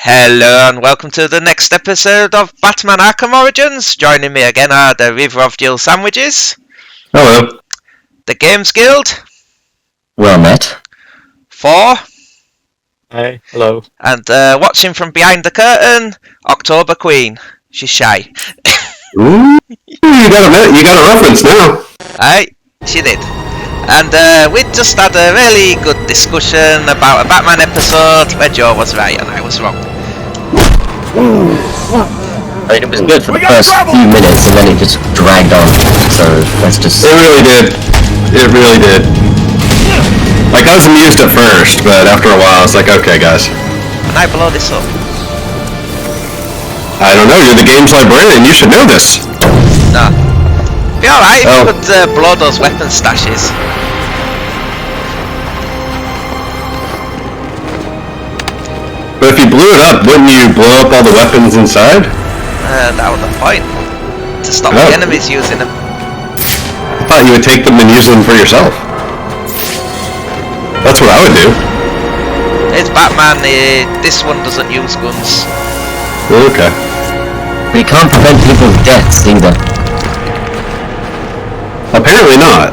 Hello and welcome to the next episode of Batman Arkham Origins. Joining me again are the River of Jill Sandwiches. Hello. The Games Guild. Well met. 4. Hey, hello. And watching from behind the curtain, October Queen. She's shy. Ooh, you got a reference now. Aye, she did. And we just had a really good discussion about a Batman episode where Joe was right and I was wrong. I mean, it was good for the first few minutes and then it just dragged on. So let's just... It really did. It really did. Like, I was amused at first, but after a while, it's like, okay, guys. Can I blow this up? I don't know, you're the games librarian, you should know this. No. Be alright if you could blow those weapon stashes. But if you blew it up, wouldn't you blow up all the weapons inside? That was the point. To stop the enemies using them. I thought you would take them and use them for yourself. That's what I would do. It's Batman, this one doesn't use guns. Okay. But you can't prevent people's deaths either. Apparently not.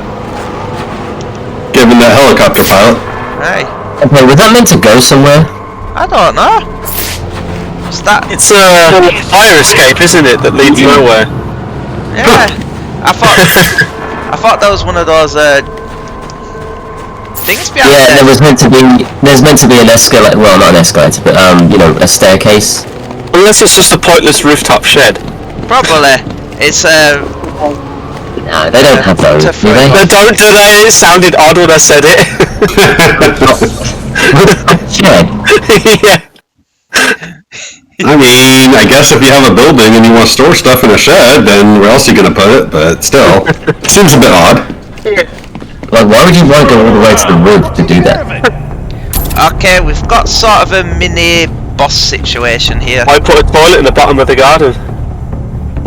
Given that helicopter pilot. Hey. Okay, was that meant to go somewhere? I don't know. What's that? It's a fire escape, isn't it, that leads nowhere? Yeah. I thought that was one of those things behind Yeah, there. there's meant to be an escalator, well not an escalator, but a staircase. Unless it's just a pointless rooftop shed. Probably. It's No, they don't have those, do they? They don't, do they? It sounded odd when I said it. Shed? Yeah. I mean, I guess if you have a building and you want to store stuff in a shed, then where else are you going to put it? But still, it seems a bit odd. Like, why would you want to go all the way to the roof to do that? okay, we've got sort of a mini boss situation here. I put a toilet in the bottom of the garden.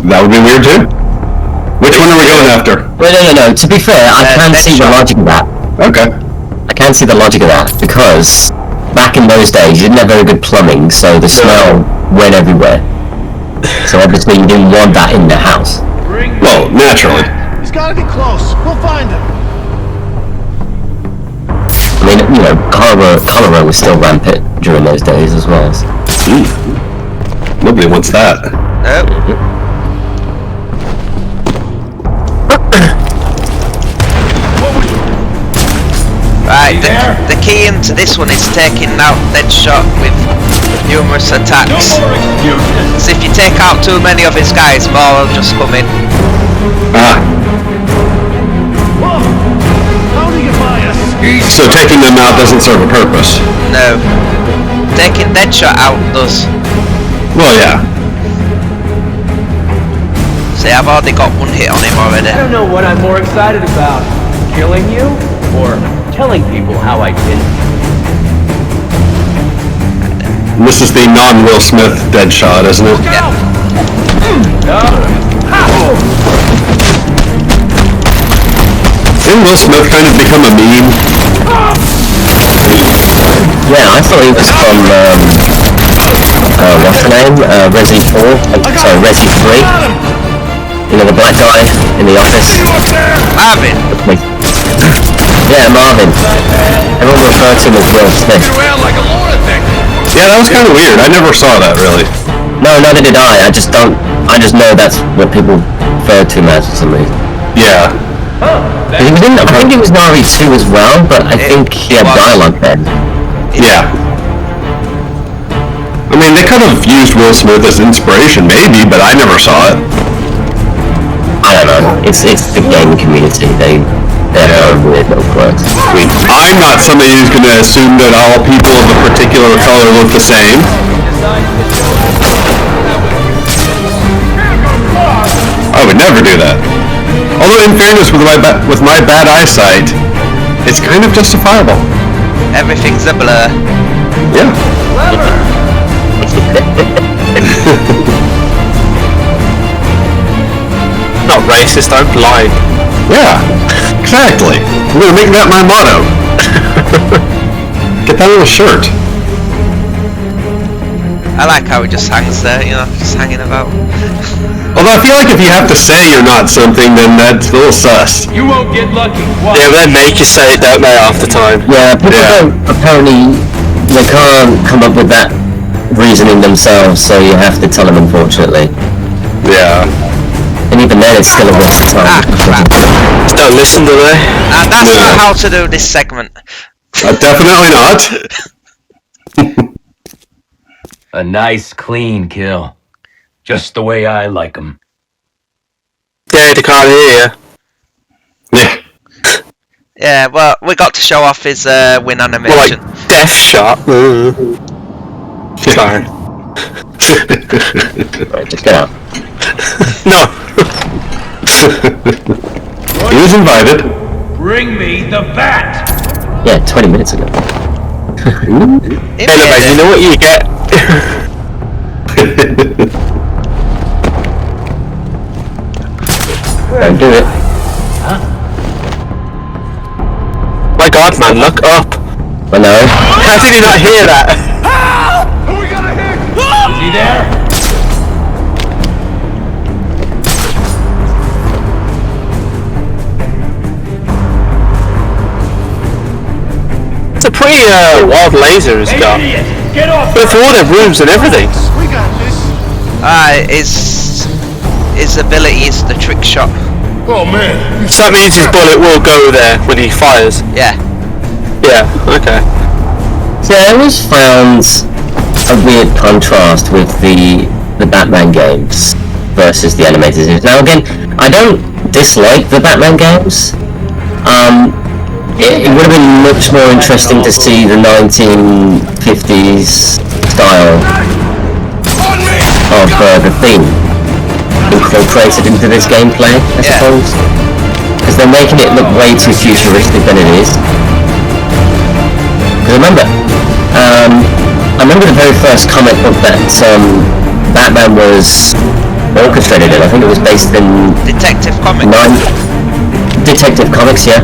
That would be weird too. Which one are we going after? Wait, no. To be fair, I can see the logic of that. Okay. I can see the logic of that, because back in those days you didn't have very good plumbing, so the smell went everywhere. So obviously you didn't want that in the house. Well, naturally. He's gotta be close. We'll find him. I mean, cholera was still rampant during those days as well. So. Nobody wants that. Nope. Right, the key into this one is taking out Deadshot with numerous attacks. So if you take out too many of his guys, more will just come in. Ah. Whoa! How do you buy us? So taking them out doesn't serve a purpose. No. Taking Deadshot out does. Well, yeah. See, I've already got one hit on him already. I don't know what I'm more excited about, killing you or telling people how I did it. And this is the non-Will Smith Deadshot, isn't it? Yeah. Didn't Will Smith kind of become a meme? Yeah, I thought he was from, what's the name? Resi 4? Sorry, Resi 3? You know, the black guy in the office? Marvin! Yeah, Marvin. Everyone referred to him as Will Smith. Yeah, that was kind of weird. I never saw that, really. No, neither did I. I just know that's what people refer to him as for some reason. Yeah. I think he was in RE2 as well, but I think he had dialogue then. Yeah. I mean, they could have used Will Smith as inspiration, maybe, but I never saw it. I don't know. It's the gaming community. They have weird little quirks. I mean, I'm not somebody who's going to assume that all people of a particular color look the same. I would never do that. Although, in fairness, with my bad eyesight, it's kind of justifiable. Everything's a blur. Yeah. Not racist, I'm blind. Yeah, exactly. I'm gonna make that my motto. Get that on a shirt. I like how it just hangs there, you know, just hanging about. Although I feel like if you have to say you're not something, then that's a little sus. You won't get lucky. Watch. Yeah, they make you say it, don't they, half the time? Yeah, people don't, apparently, they can't come up with that reasoning themselves, so you have to tell them, unfortunately. Yeah. And even then, it's still a waste of time. Ah, crap. Don't listen, do they? And that's No. not how to do this segment. Definitely not. A nice, clean kill. Just the way I like 'em. Yeah, they can't hear you. Yeah. Yeah, well, we got to show off his win More animation. like death shot. Sorry. Right, just get out. No. He was invited. Bring me the bat. Yeah, 20 minutes ago. He Anyway, made you it. know what you get? Don't do it. My God, man, look up. I know. How did you not hear that? Who we gonna hit? Is he there? It's a pretty wild laser he's got. Idiot! Get off! But for all their rooms and everything. We got this. His ability is the trick shot. Oh man. So that means his bullet will go there when he fires. Yeah. Yeah, okay. So I always found a weird contrast with the Batman games versus the animated series. Now again, I don't dislike the Batman games. It would have been much more interesting to see the 1950s style of the theme incorporated into this gameplay, I Yeah. suppose. Because they're making it look way too futuristic than it is. Because I remember the very first comic book that Batman was orchestrated in. I think it was based in Detective Comics. Detective Comics, yeah.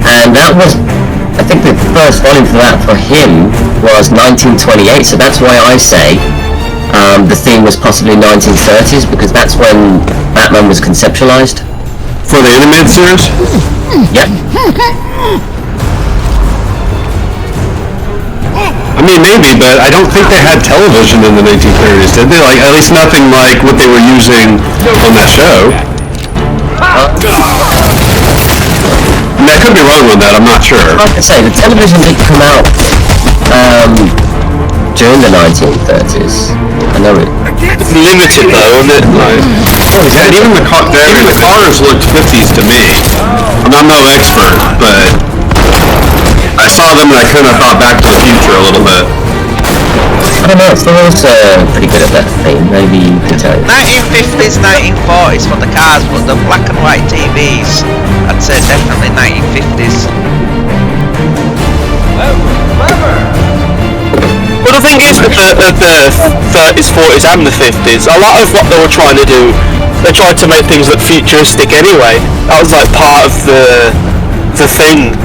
And that was, I think the first volume for that for him was 1928, so that's why I say the theme was possibly 1930s, because that's when Batman was conceptualized. For the animated series? Yep. I mean, maybe, but I don't think they had television in the 1930s, did they? Like, at least nothing like what they were using on that show. I mean, I could be wrong on that, I'm not sure. Like I say, the television did come out during the 1930s. I know it. It's limited though, isn't it? Like, Yeah, even the cars looked 50s to me. I'm no expert, but I saw them and I kind of thought Back to the Future a little bit. I don't know, it's always pretty good at that thing. Maybe you can tell. 1950s, 1940s for the cars, but the black and white TVs, I'd say definitely 1950s. well, the thing is with the 30s, 40s and the 50s, a lot of what they were trying to do, they tried to make things look futuristic anyway. That was like part of the thing.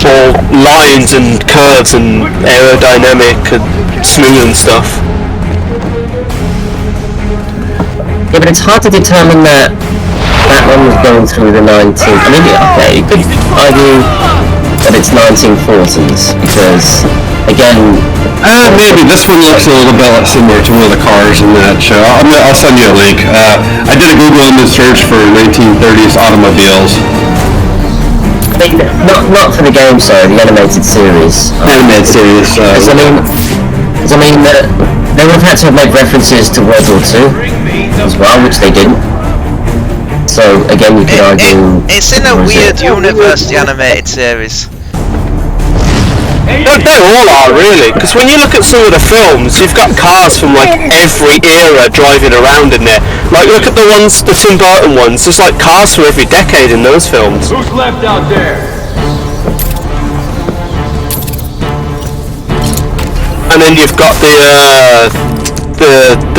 All lines and curves and aerodynamic and smooth and stuff. Yeah, but it's hard to determine that Batman was going through the 19... I mean, okay, you could argue that it's 1940s, because, again... Maybe this one looks a little bit similar to one of the cars in that show. I'll send you a link. I did a Google image search for 1930s automobiles. Not for the game, sorry, the animated series. Animated series. Because, I mean, they would have had to have made references to World War II as well, which they didn't. So, again, you could argue... It's in a weird universe, the animated series. They all are really, because when you look at some of the films, you've got cars from like every era driving around in there. Like look at the Tim Burton ones. There's like cars from every decade in those films. Who's left out there? And then you've got the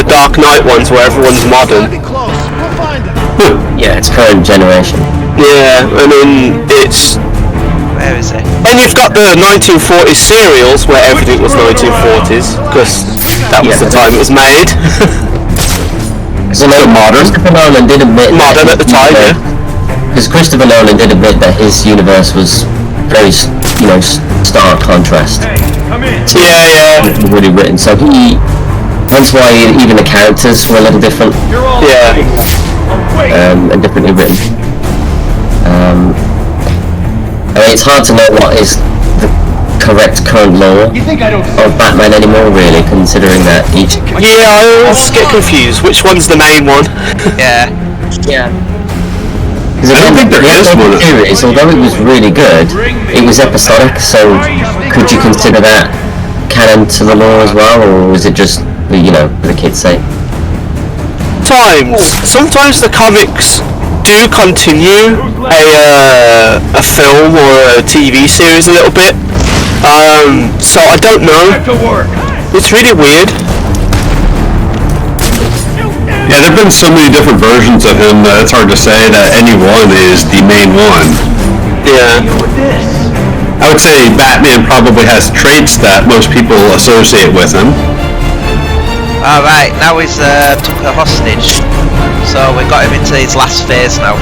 Dark Knight ones where everyone's modern. Be close. We'll find him. Yeah, it's current generation. Yeah, I mean it's Where is it? And you've got the 1940s serials where everything was 1940s, because that was the time it was made. So modern. Christopher Nolan did admit modern at the time, yeah. Because Christopher Nolan did admit that his universe was very, stark contrast. Hey, come in. Yeah. Really written, so that's why even the characters were a little different. You're all Yeah. And differently written. I mean, it's hard to know what is the correct current lore You think I don't of Batman anymore, really, considering that each... Yeah, I always get confused. Which one's the main one? Yeah. Because I don't think there is one. Series, although it was really good, it was episodic, so could you consider that canon to the lore as well, or was it just, for the kids' sake? Sometimes the comics do continue a film or a TV series a little bit. So I don't know. It's really weird. Yeah, there've been so many different versions of him that it's hard to say that any one is the main one. Yeah. I would say Batman probably has traits that most people associate with him. Alright, now he's took a hostage. So we got him into his last phase now.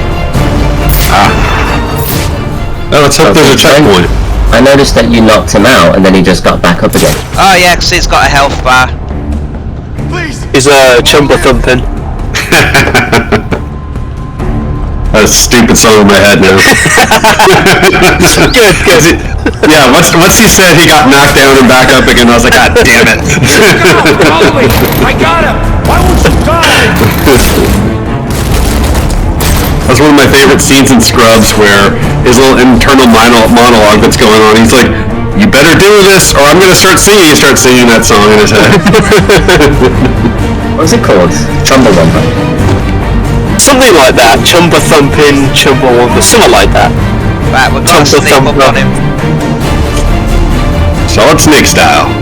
Well, let's hope there's a checkpoint. I noticed that you knocked him out and then he just got back up again. Oh yeah, because he's got a health bar. He's chumba thumping. That's a stupid song in my head now. Good. Yeah, once he said he got knocked down and back up again, I was like, God damn it. I got him! Why won't you die? That's one of my favorite scenes in Scrubs, where his little internal monologue that's going on, he's like, you better do this or I'm gonna start singing. He starts singing that song in his head. What's it called? Chumbawamba. Something like that. Chumba thumping, Chumbawamba, something like that. Right, we're gonna sneak up on him. Solid Snake style.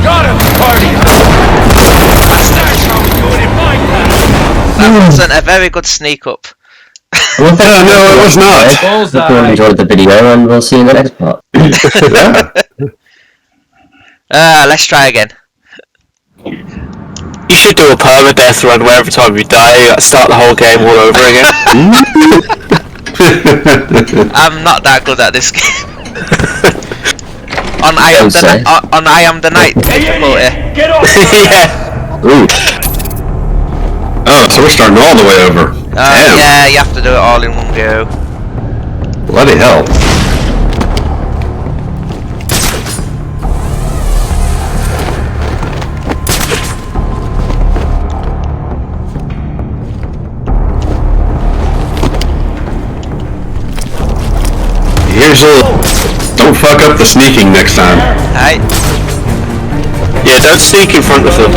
Got him, party! That's how we do it in my town! That wasn't a very good sneak up. No, it was not. Hope you enjoyed the video and we'll see you in the next part. Let's try again. You should do a permadeath run where every time you die, you start the whole game all over again. I'm not that good at this game. on I am the Night difficulty. Get off! Yeah. Ooh. Oh, so we're starting all the way over. Damn. Yeah, you have to do it all in one go. Bloody hell. Here's a... Don't fuck up the sneaking next time. Right. Yeah, don't sneak in front of them.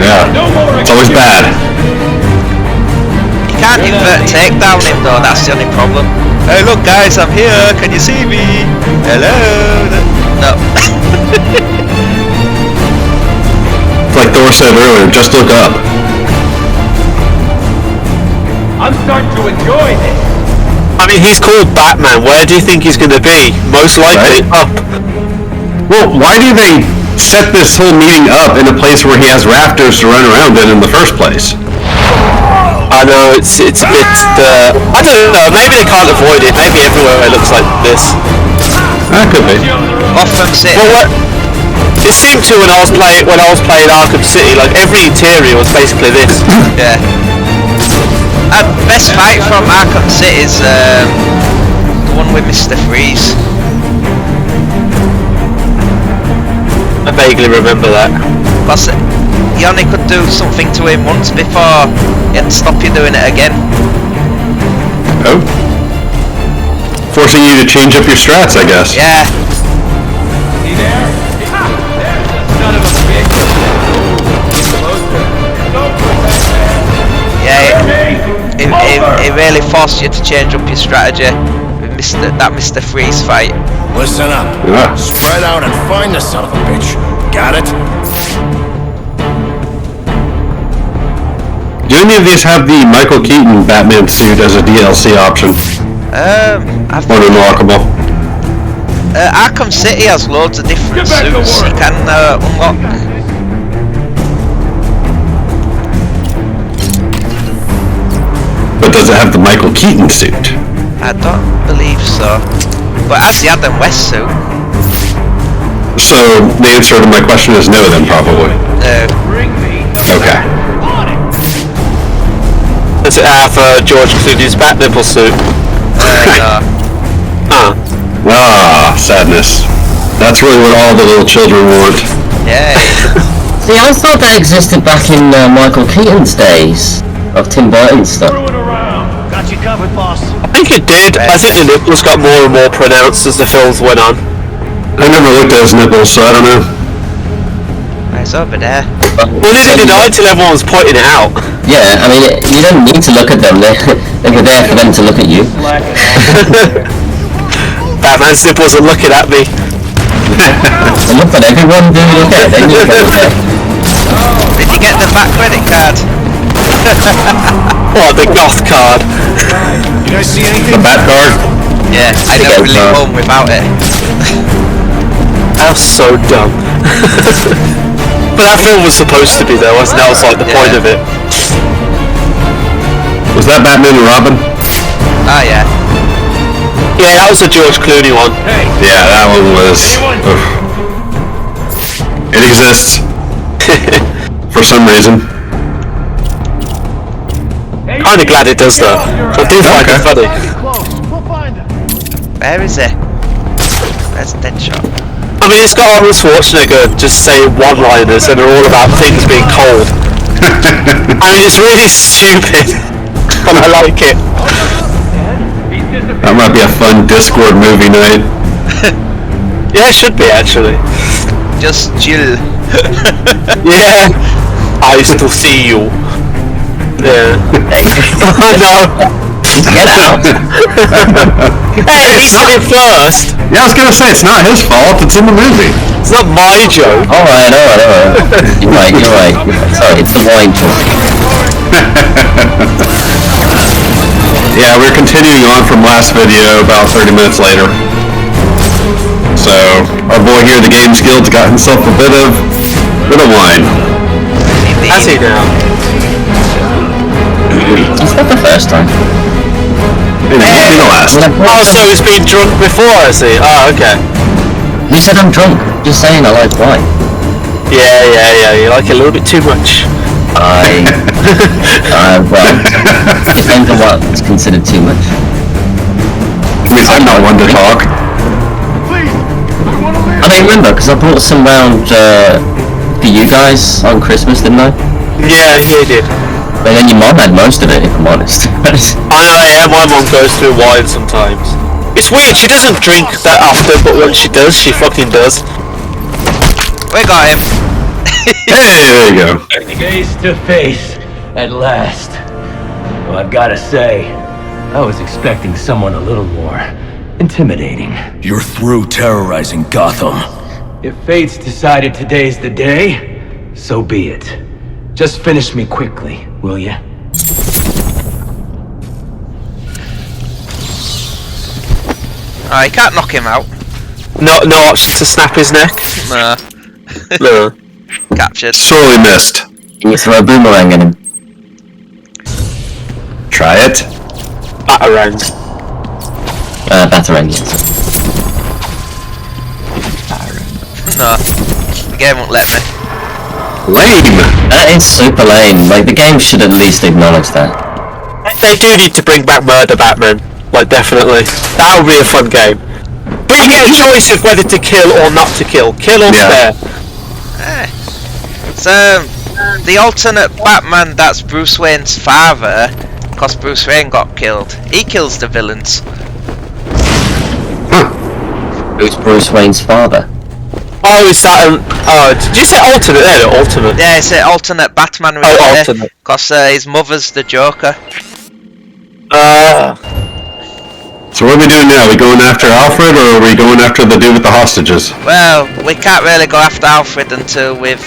Yeah, it's always bad. You can't invert takedown him though, that's the only problem. Hey look guys, I'm here, can you see me? Hello? No. It's like Thor said earlier, just look up. I'm starting to enjoy this! I mean, he's called Batman. Where do you think he's going to be? Most likely up. Well, why do they set this whole meeting up in a place where he has rafters to run around in the first place? I know, it's a bit, I don't know, maybe they can't avoid it. Maybe everywhere it looks like this. That could be. Gotham City. Well, it seemed to when I was playing Arkham City, like every interior was basically this. Yeah. Best fight from Arkham City is the one with Mr. Freeze. I vaguely remember that. Because you only could do something to him once before he had to stop you doing it again. Oh. Forcing you to change up your strats, I guess. Yeah. He there? There's the son of a bitch! Yeah, it really forced you to change up your strategy with that Mr. Freeze fight. Listen up. Yeah. Spread out and find the son of a bitch. Got it? Do any of these have the Michael Keaton Batman suit as a DLC option? I've Unlockable. Arkham City has loads of different suits you can unlock. But does it have the Michael Keaton suit? I don't believe so. But as the Adam West suit. So the answer to my question is no then, probably. Okay. Does it have George Clooney's bat nipple suit? No. Ah, sadness. That's really what all the little children want. Yeah. See, I thought that existed back in Michael Keaton's days of Tim Burton's stuff. Got you covered, boss. I think it did. I think the nipples got more and more pronounced as the films went on. I never looked at his nipples, so I don't know. It's over there. Well, neither did I until everyone was pointing it out. Yeah, I mean, you don't need to look at them. They were there for them to look at you. Batman's nipples are looking at me. They look at everyone, do look at it. They need to go there. Did you get the back credit card? What, the goth card? You guys see anything? The Bat card? Yeah, I never leave home without it. That was so dumb. But that film was supposed to be there, wasn't it? That was like the point of it. Was that Batman and Robin? Oh yeah. Yeah, that was a George Clooney one. Yeah, that one was... Oof. It exists. For some reason. Kinda glad it does though. I do find it funny. Where is it? Where's Deadshot? I mean, it's got Arnold Schwarzenegger just saying one-liners and they're all about things being cold. I mean, it's really stupid, but I like it. That might be a fun Discord movie night. Yeah, it should be actually. Just chill. Yeah. I still see you. Yeah. I know. Get out! Hey, he said it first. Yeah, I was gonna say, it's not his fault, it's in the movie. It's not my joke. Alright. You're right. Sorry, it's the wine talk. Yeah, we're continuing on from last video about 30 minutes later. So, our boy here, the Games Guild's got himself a bit of wine. Has he now? It's not the first time. Maybe the last. Oh, so he's been drunk before, has he? Oh, okay. You said I'm drunk. Just saying I like wine. Yeah, you like it a little bit too much. Well, depends on what's considered too much. Means I'm not one to talk. I mean, remember, because I brought some round for you guys on Christmas, didn't I? Yeah, he did. But then your mom had most of it, if I'm honest. I know, yeah, my mom goes through wine sometimes. It's weird, she doesn't drink that often, but when she does, she fucking does. We got him. Hey, there you go. Face to face, at last. Well, I've gotta say, I was expecting someone a little more intimidating. You're through terrorizing Gotham. If fate's decided today's the day, so be it. Just finish me quickly, will ya? Oh, you can't knock him out. No option to snap his neck? No. No. Captured. Sorely missed. Can you throw a boomerang at him? Try it. Batarang. Batarang, yes. No. The game won't let me. Lame. That is super lame. Like, the game should at least acknowledge that. They do need to bring back Murder Batman. Like, definitely. That would be a fun game. But you get a choice of whether to kill or not to kill. Kill or spare. So, the alternate Batman that's Bruce Wayne's father, because Bruce Wayne got killed, he kills the villains. Who's Bruce Wayne's father? Oh, is that did you say alternate there? Or ultimate? Yeah, it's an alternate Batman Oh, really, alternate. because his mother's the Joker. So what are we doing now? Are we going after Alfred, or are we going after the dude with the hostages? Well, we can't really go after Alfred until we've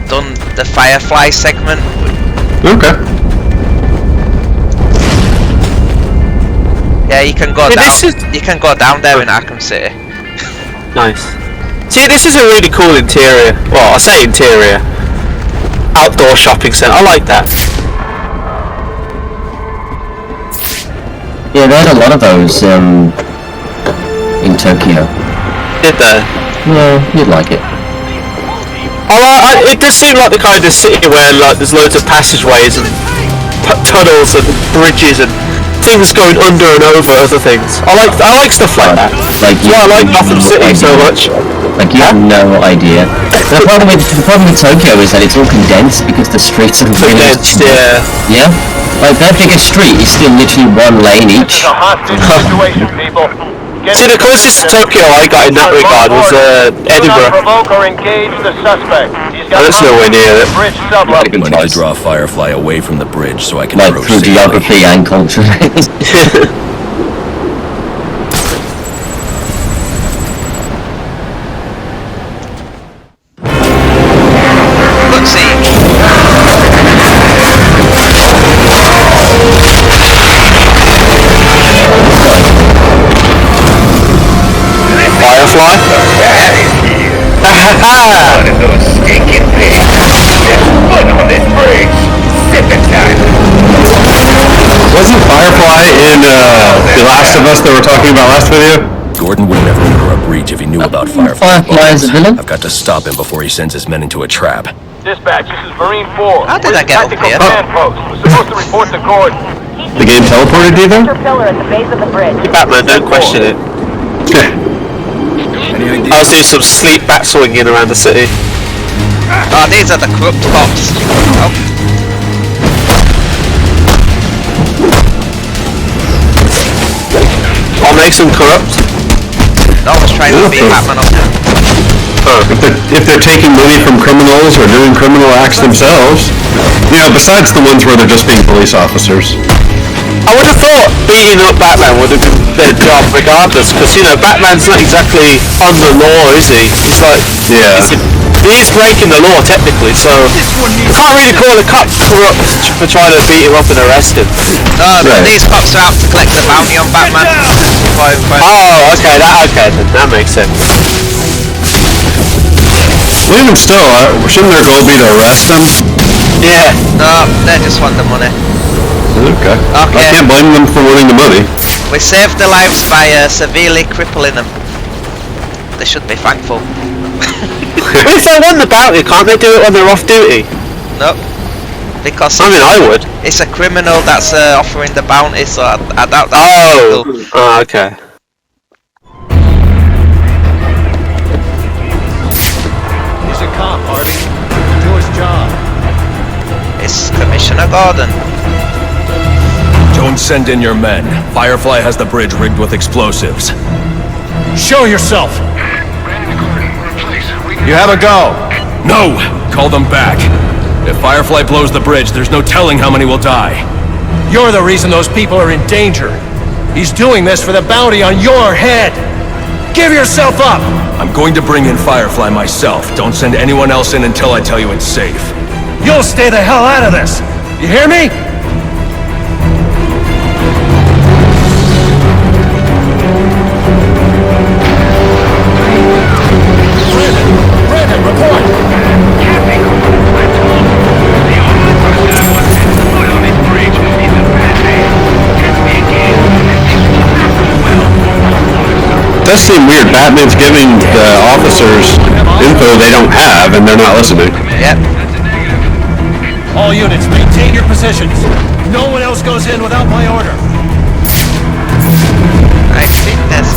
done the Firefly segment. Okay. Yeah, you can go Yeah, down. this is- You can go down there in Arkham City. Nice. See, this is a really cool interior. Well, I say interior. Outdoor shopping centre. I like that. Yeah, they had a lot of those in Tokyo. Did they? Yeah, you'd like it. It does seem like the kind of city where like there's loads of passageways and tunnels and bridges and things going under and over other things. I like stuff like that. Like That's why I like Gotham City so much. Like you have no idea. The problem with Tokyo is that it's all condensed because the streets are really Condensed, yeah. Yeah? Like their biggest street is still literally one lane each. It's a hostage situation, people. See, the closest to Tokyo I got in that regard was Edinburgh. Provoke or engage the suspect. He's got That's nowhere near it. bridge sublevel. I need to draw Firefly away from the bridge so I can Like approach through safely. geography and culture. Let's see. Firefly? One of those stinking pigs. There's foot on this bridge. Sipping time. Wasn't Firefly in The Last of Us that we're talking about last video? Gordon would never order a breach if he knew about Firefly. Firefly is a villain? I've got to stop him before he sends his men into a trap. Dispatch, this is Marine 4. How did We're I get up tactical here? command post. We're supposed to report to Gordon. The game teleported you there? pillar at the base of the bridge. Batman, don't question it. I was doing some sleep bat swinging around the city. Oh, these are the corrupt cops. Oh. I'll make some corrupt. No, I was trying to beat Batman up there. If they're taking money from criminals or doing criminal acts themselves, you know, besides the ones where they're just being police officers. I would have thought beating up Batman would have been their job regardless, because, you know, Batman's not exactly on the law, is he? He's like... Yeah. He is breaking the law, technically, so... You can't really call a cop corrupt for trying to beat him up and arrest him. No, Right. these cops are out to collect the bounty on Batman. Oh, okay, that makes sense. Well, even still, shouldn't their goal be to arrest them? Yeah. No, they just want the money. Okay. I Okay. can't blame them for wanting the money. We saved their lives by severely crippling them. They should be thankful. Well, if they won the bounty, can't they do it when they're off duty? No. Because I mean, I would. it's a criminal that's offering the bounty, so I doubt that. Oh, okay. He's a cop, Harvey. Do his job. It's Commissioner Gordon. Don't send in your men. Firefly has the bridge rigged with explosives. Show yourself. You have a go. No! Call them back. If Firefly blows the bridge, there's no telling how many will die. You're the reason those people are in danger. He's doing this for the bounty on your head. Give yourself up. I'm going to bring in Firefly myself. Don't send anyone else in until I tell you it's safe. You'll stay the hell out of this. You hear me? Brandon, report. It does seem weird. Batman's giving the officers info they don't have, and they're not listening. Yep. All units, maintain your positions. No one else goes in without my order. I think there's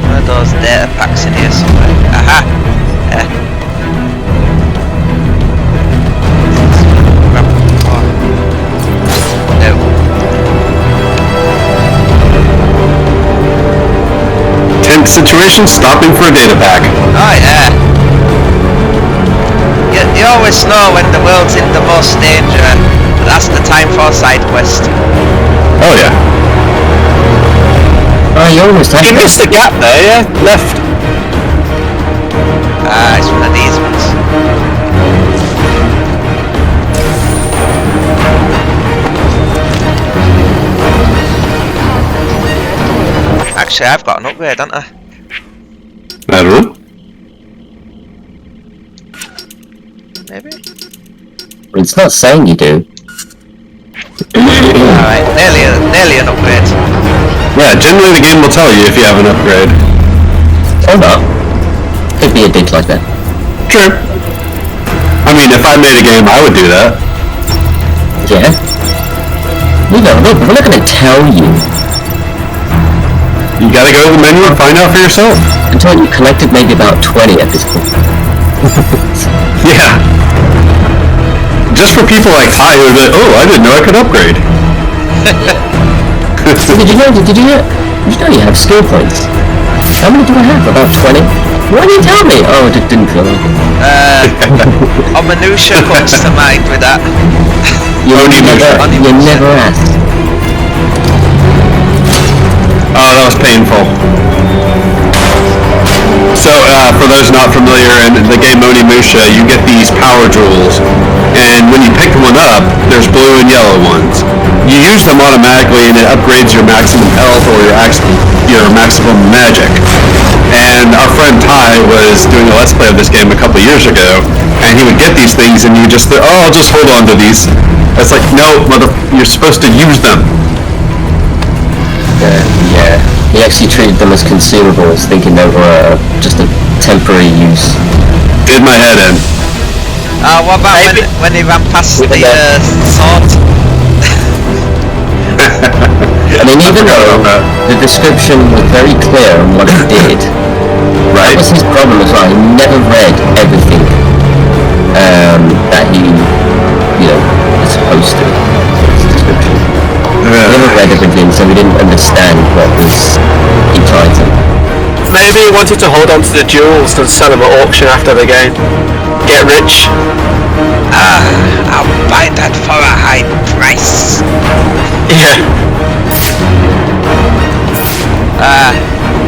one of those data packs in here somewhere. Aha! No. Tense situation, stopping for a data pack. Oh yeah. You always know when the world's in the most danger. That's the time for a side quest. Oh yeah. You almost have You to. missed the gap there, yeah? Left. Ah, it's one of these ones. Actually, I've got an upgrade, haven't I? I don't know. Maybe? It's not saying you do. Alright, nearly an upgrade. Yeah, generally the game will tell you if you have an upgrade. Or not. Could be a dick like that. True. I mean, if I made a game, I would do that. Yeah. You know, we're not gonna tell you You gotta go to the menu and find out for yourself. until you collected maybe about 20 at this point. Yeah. Just for people like Ty who are like, oh, I didn't know I could upgrade. Did you know you have skill points? How many do I have? About 20? Why didn't you tell me? Oh, it didn't feel like it. A minutia comes to mind with that. You never asked. Oh, that was painful. So, for those not familiar, in the game Onimusha, you get these power jewels, and when you pick one up, there's blue and yellow ones. You use them automatically, and it upgrades your maximum health or your maximum magic. And our friend Ty was doing a Let's Play of this game a couple years ago, and he would get these things, and you just, I'll just hold on to these. It's like, no, you're supposed to use them. Yeah. He actually treated them as consumables, thinking they were just a temporary use. Did my head in. What about when he ran past the sword? I mean, even though the description was very clear on what it did, that was his problem as well. He never read everything that he, was supposed to. His description. He never read everything, so we didn't understand what was each item. Maybe he wanted to hold on to the jewels and sell them at auction after the game. Get rich. I'll buy that for a high price. Yeah.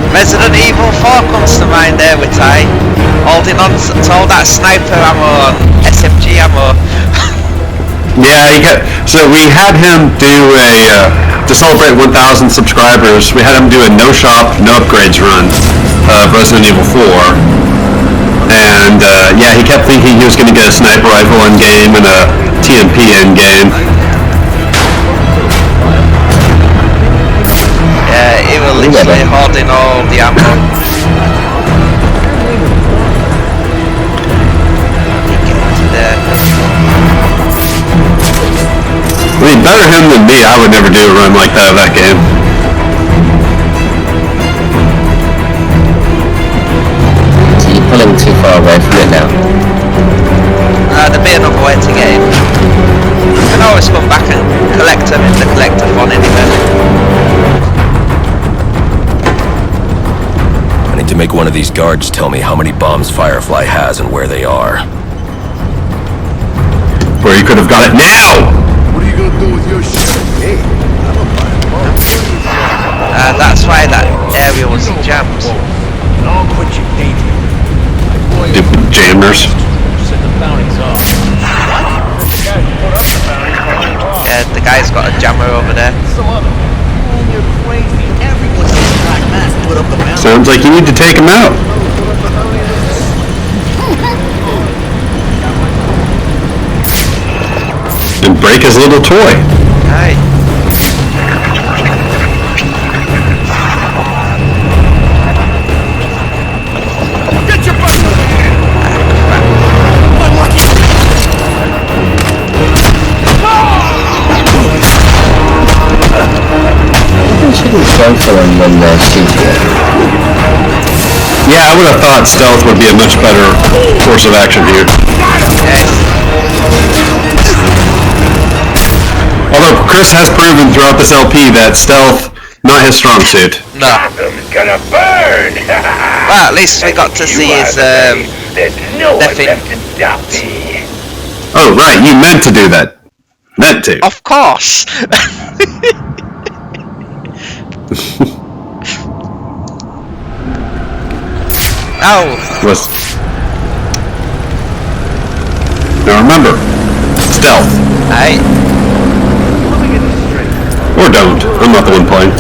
Resident Evil 4 comes to mind there with Ty. Holding on to all that sniper ammo and SMG ammo. Yeah, so we had him do to celebrate 1,000 subscribers, we had him do a no shop, no upgrades run of Resident Evil 4. And yeah, he kept thinking he was going to get a sniper rifle in game and a TMP in game. Yeah, he was literally holding all the ammo. I mean, better him than me. I would never do a run like that of that game. So you're pulling too far away from it now. There'd be another way to get him. You can always come back and collect him in the collector one anyway. I need to make one of these guards tell me how many bombs Firefly has and where they are. Or you could have got it now! What are you gonna do with your shit? Hey, I'm a That's why that area was jammed. I'll put you danger. Stupid jammers. Set the bounties off. Yeah, the guy's got a jammer over there. Some other. Man, you're crazy. Everyone knows Black Mask put up the bounty. Sounds like you need to take him out. And break his little toy. Aye. Get your butt! Unlucky! You shouldn't go for them when they're shooting. Yeah, I would have thought stealth would be a much better course of action here. Yes. Although Chris has proven throughout this LP that stealth, not his strong suit. No. Gonna burn! Well, at least we got to see his There's no one nothing. left to stop me. Oh, right, you meant to do that. Meant to. Of course. Oh. Was. Now remember, stealth. Aye. Let me get this straight. Or don't. I'm not the one playing. We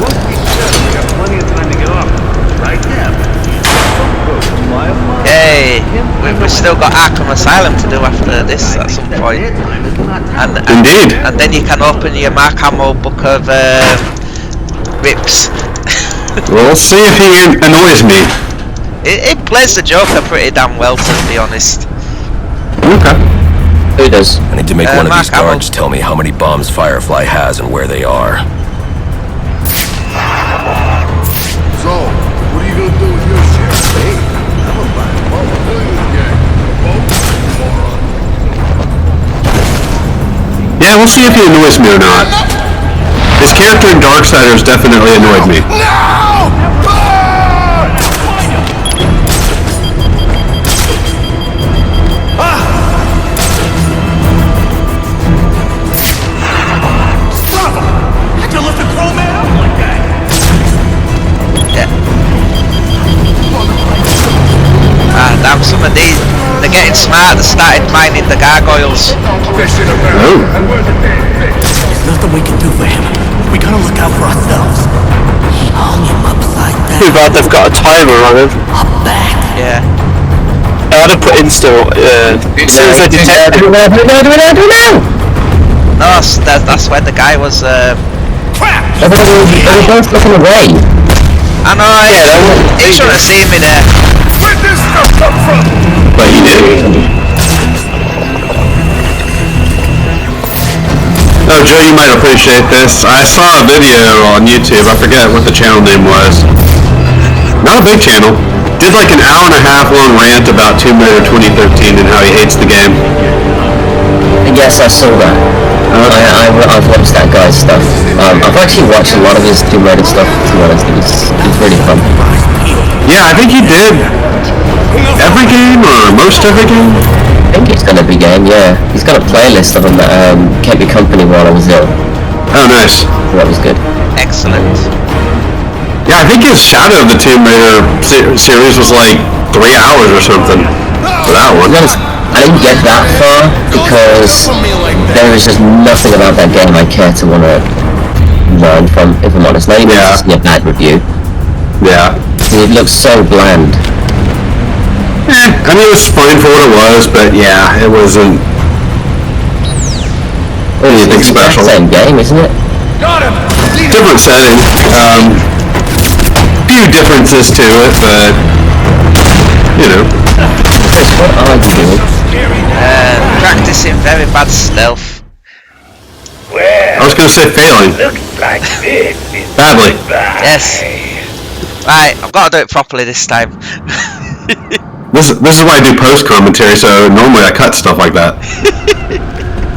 got plenty of time to get still got Arkham Asylum to do after this at some point. And Indeed. And then you can open your Mark Hamill book of rips. We'll see if he annoys me. It plays the Joker pretty damn well, to be honest. Okay. Who does? I need to make one of Mark these guards tell me how many bombs Firefly has and where they are. So, what are you gonna do with your shit? Hey, I'm a Yeah, we'll see if he annoys me or not. His character in Darksiders definitely annoyed me. Damn, some of these, they're getting smart, they started mining the gargoyles. Oh. There's nothing we can do for him. We gotta look out for ourselves. Hung him upside down. Too bad they've got a timer on him. Up back. Yeah. I had to put install, as soon as I detected Do it now! No, that's where the guy was, They were both looking away. I know, he shouldn't have seen me there. Where'd this stuff come from? But he did. Oh, Joe, you might appreciate this. I saw a video on YouTube. I forget what the channel name was. Not a big channel. Did like an hour and a half long rant about Tomb Raider 2013 and how he hates the game. Yes, I saw that. I've watched that guy's stuff. I've actually watched a lot of his Tomb Raider stuff, to be honest. It's really fun. Yeah, I think he did every game or most every game. I think he's done every game, yeah. He's got a playlist of them that kept me company while I was ill. Oh, nice. So that was good. Excellent. Yeah, I think his Shadow of the Tomb Raider series was like 3 hours or something for that one. I didn't get that far because there is just nothing about that game I care to want to learn from, if I'm honest. Not even just a bad review. Yeah. It looks so bland. I mean, it was fine for what it was, but yeah, it wasn't anything special. Same game, isn't it? Different setting. Few differences to it, but you know. Chris, what are you doing? Practicing very bad stealth. Well, I was gonna say failing. looks like this is Badly. goodbye. Yes. Right, I've got to do it properly this time. This is why I do post commentary, so normally I cut stuff like that.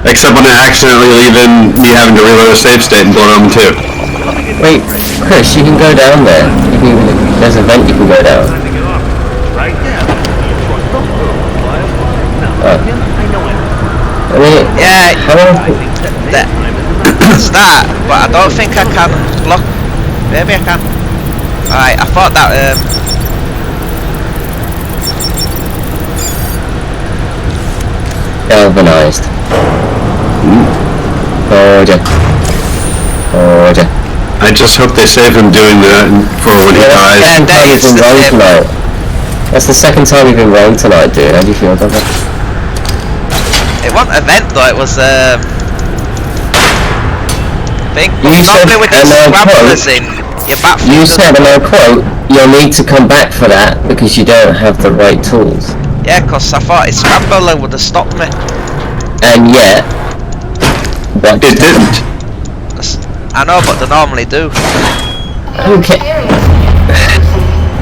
Except when I accidentally leave in me having to reload a save state and blow them too. Wait, Chris, you can go down there. There's a vent you can go down. I mean, Yeah, how long? that's that, but I don't think I can block. Maybe I can. Alright, I thought that Galvanized. Order. I just hope they save him doing that for when he dies. Yeah, that is You've been the wrong same. tonight. That's the second time you've been wrong tonight, dude. How do you feel about that? it wasn't an event though, it was thing. You said, Normally with these and I scramblers quote, in, your back You said, and I quote, you'll need to come back for that because you don't have the right tools. Yeah, cause I thought his scrambler would have stopped me. And yet, what It didn't. I know, but they normally do. Okay.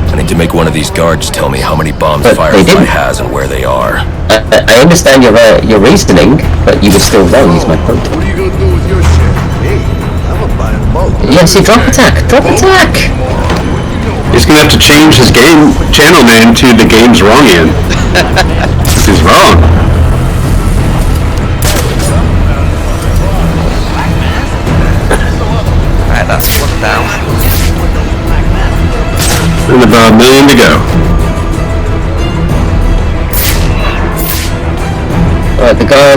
I need to make one of these guards tell me how many bombs But they Firefly didn't. has and where they are. I understand your reasoning, but you were still wrong, is my point. What are you gonna do with your shit? Hey, I'm gonna buy a boat. Yeah, see, drop attack! Drop attack! He's gonna have to change his game channel name to The Game's Wrongian. He's wrong. Right, that's one down. And about 1 million to go. Alright, the guy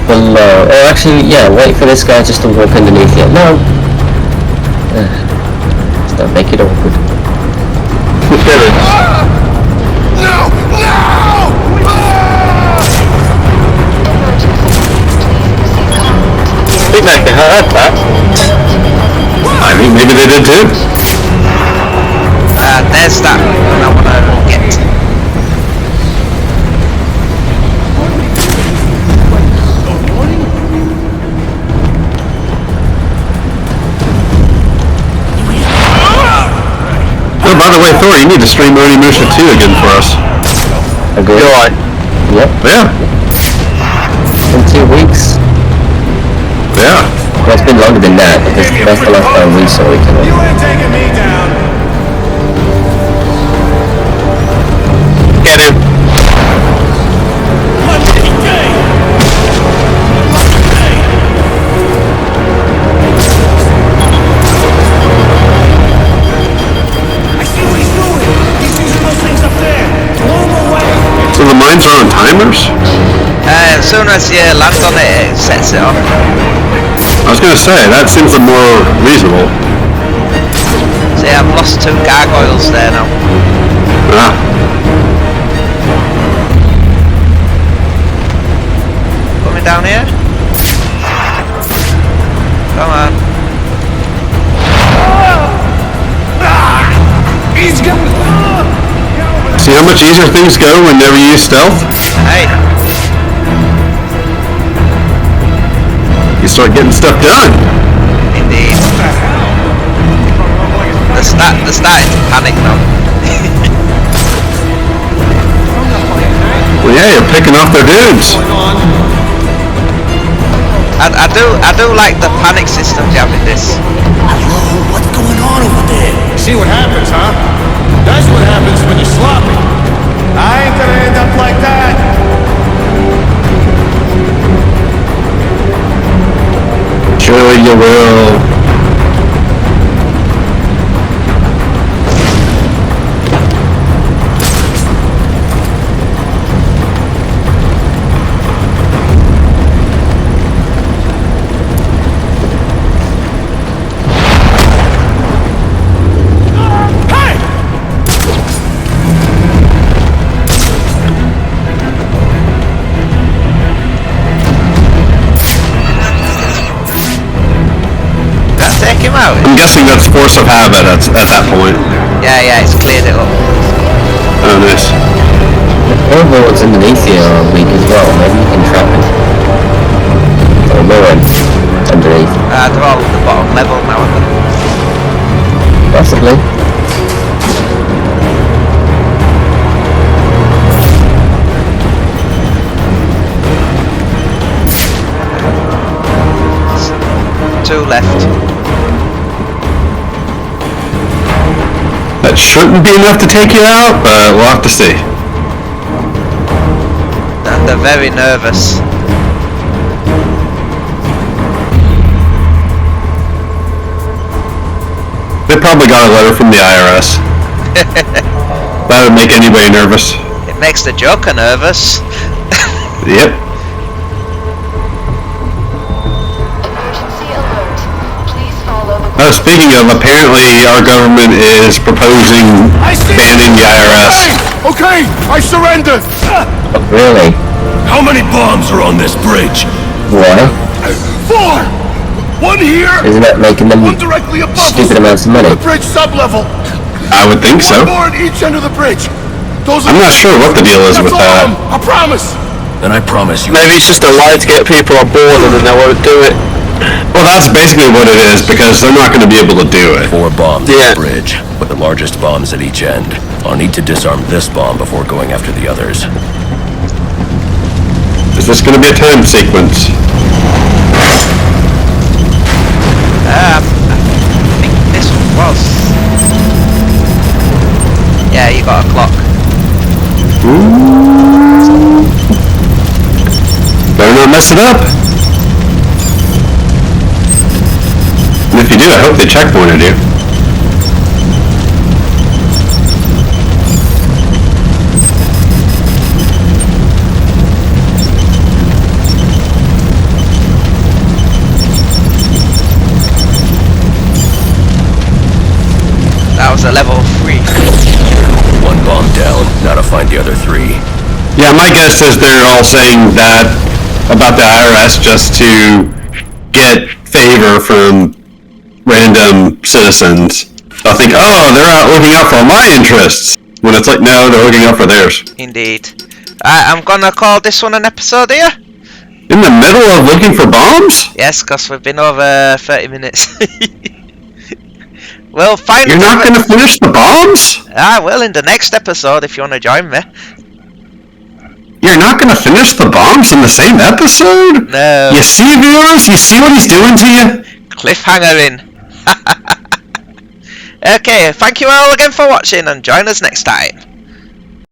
below. Oh, actually, yeah, wait for this guy just to walk underneath you. No! Just don't make it awkward. No! No! heard that. I mean, maybe they did too. There's that one I want to get. Oh, by the way, Thor, you need to stream Onimusha 2 again for us. Agree. You're right. Yep. Yeah. In 2 weeks. Yeah. Well, it's been longer than that, because that's the last time we saw each other. You ain't taking me down. Get him. So the mines are on timers? As soon as you land on it, it sets it off. I was gonna say, that seems more reasonable. See, I've lost 2 gargoyles there now. Ah. Put me down here. Come on. He's got. See how much easier things go whenever you use stealth? Hey. You start getting stuff done. Indeed. They're starting to panic now. Well, yeah, you're picking off their dudes. I do like the panic system you have in this. Hello, what's going on over there? See what happens, huh? That's what happens when you're sloppy. I ain't gonna end up like that. Surely you will. I'm guessing that's force of habit at that point. Yeah, it's cleared it up. Oh, nice. The overlords underneath you are weak as well. Maybe you can trap them. Or lower underneath. They're all at the bottom level now, aren't they? Possibly. Two left. That shouldn't be enough to take you out, but we'll have to see. And they're very nervous. They probably got a letter from the IRS. That would make anybody nervous. It makes the Joker nervous. Yep. Emergency alert. Please follow the Oh, speaking of, apparently our government is proposing banning the IRS. Okay, I surrender. Oh, really? How many bombs are on this bridge? Why? 4. 1 here. Isn't that making them One directly above stupid us. amounts of money? The bridge sublevel. I would think so. 1 more at each end of the bridge. Those are I'm not sure what the deal is with That's all that. of them. I promise. Then I promise you. Maybe it's just a lie to get people on board and then they won't do it. Well, that's basically what it is, because they're not going to be able to do it. 4 bombs on Yeah. the bridge, with the largest bombs at each end. I'll need to disarm this bomb before going after the others. Is this going to be a time sequence? I think this was. Yeah, you got a clock. Ooh. Better not mess it up. And if you do, I hope they checkpointed you. That was a level 3. 1 bomb down, now to find the other 3. Yeah, my guess is they're all saying that about the IRS just to get favor from random citizens, they'll think, oh, they're out looking out for my interests. When it's like, no, they're looking out for theirs. Indeed. I'm gonna call this one an episode here. In the middle of looking for bombs? Yes, because we've been over 30 minutes. We'll find. You're not gonna finish the bombs? I will in the next episode if you want to join me. You're not gonna finish the bombs in the same episode? No. You see, viewers? You see what he's doing to you? Cliffhangering. Okay, thank you all again for watching and join us next time.